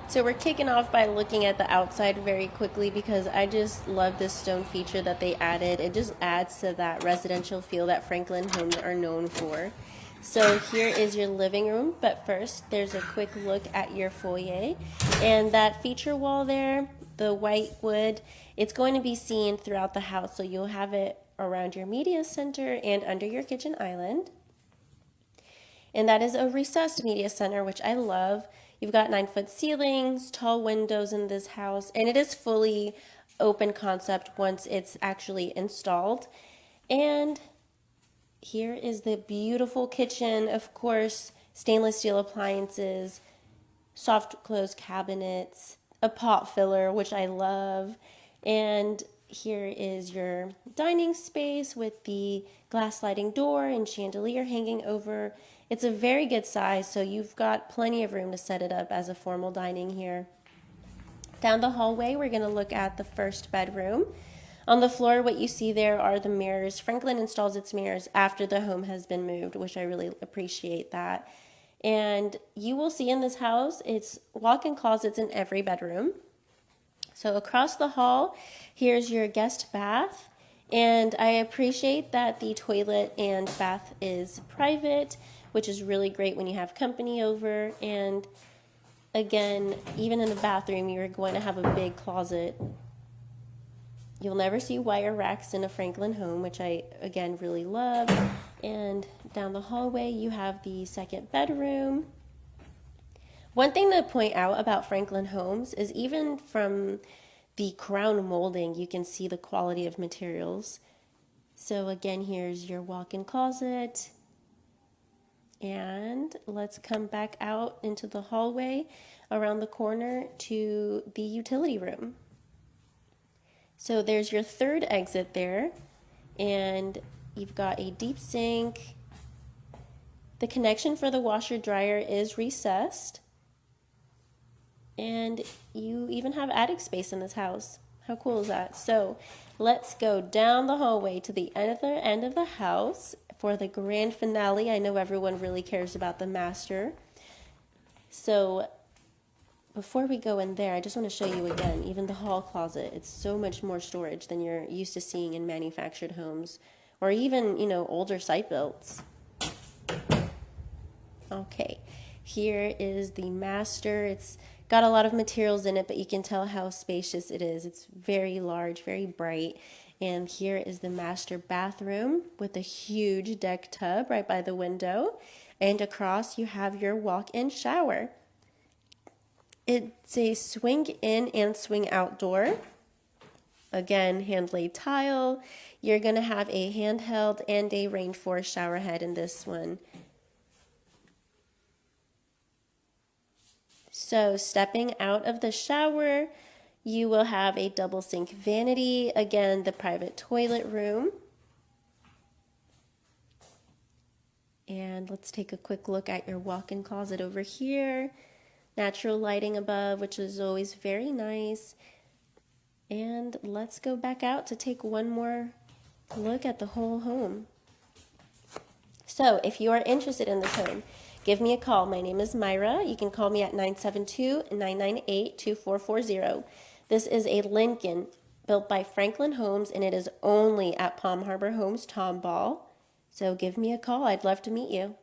So we're kicking off by looking at the outside very quickly because I just love this stone feature that they added. It just adds to that residential feel that Franklin homes are known for. So here is your living room, but first there's a quick look at your foyer. And that feature wall there, the white wood, it's going to be seen throughout the house. So you'll have it around your media center and under your kitchen island. And that is a recessed media center, which I love. You've got 9-foot ceilings, tall windows in this house, and it is fully open concept once it's actually installed. And here is the beautiful kitchen, of course, stainless steel appliances, soft close cabinets, a pot filler, which I love, and here is your dining space with the glass sliding door and chandelier hanging over. It's a very good size, so you've got plenty of room to set it up as a formal dining here. Down the hallway, we're going to look at the first bedroom. On the floor, what you see there are the mirrors. Franklin installs its mirrors after the home has been moved, which I really appreciate that. And you will see in this house, it's walk-in closets in every bedroom. So across the hall, here's your guest bath. And I appreciate that the toilet and bath is private, which is really great when you have company over. And again, even in the bathroom, you're going to have a big closet. You'll never see wire racks in a Franklin home, which I, again, really love. And down the hallway, you have the second bedroom. One thing to point out about Franklin homes is even from the crown molding, you can see the quality of materials. So again, here's your walk-in closet. And let's come back out into the hallway around the corner to the utility room. So there's your third exit there, and you've got a deep sink. The connection for the washer dryer is recessed. And you even have attic space in this house. How cool is that? So let's go down the hallway to the end of the house for the grand finale. I know everyone really cares about the master. So before we go in there, I just want to show you again, even the hall closet. It's so much more storage than you're used to seeing in manufactured homes or even, older site builds. Okay, here is the master. It's got a lot of materials in it, but you can tell how spacious it is. It's very large, very bright. And here is the master bathroom with a huge deck tub right by the window. And across you have your walk-in shower. It's a swing in and swing out door. Again, hand-laid tile. You're going to have a handheld and a rainforest shower head in this one. So stepping out of the shower, you will have a double sink vanity. Again, the private toilet room. And let's take a quick look at your walk-in closet over here. Natural lighting above, which is always very nice. And let's go back out to take one more look at the whole home. So if you are interested in this home, give me a call. My name is Myra. You can call me at 972-998-2440. This is a Lincoln built by Franklin Homes, and it is only at Palm Harbor Homes Tomball. So give me a call. I'd love to meet you.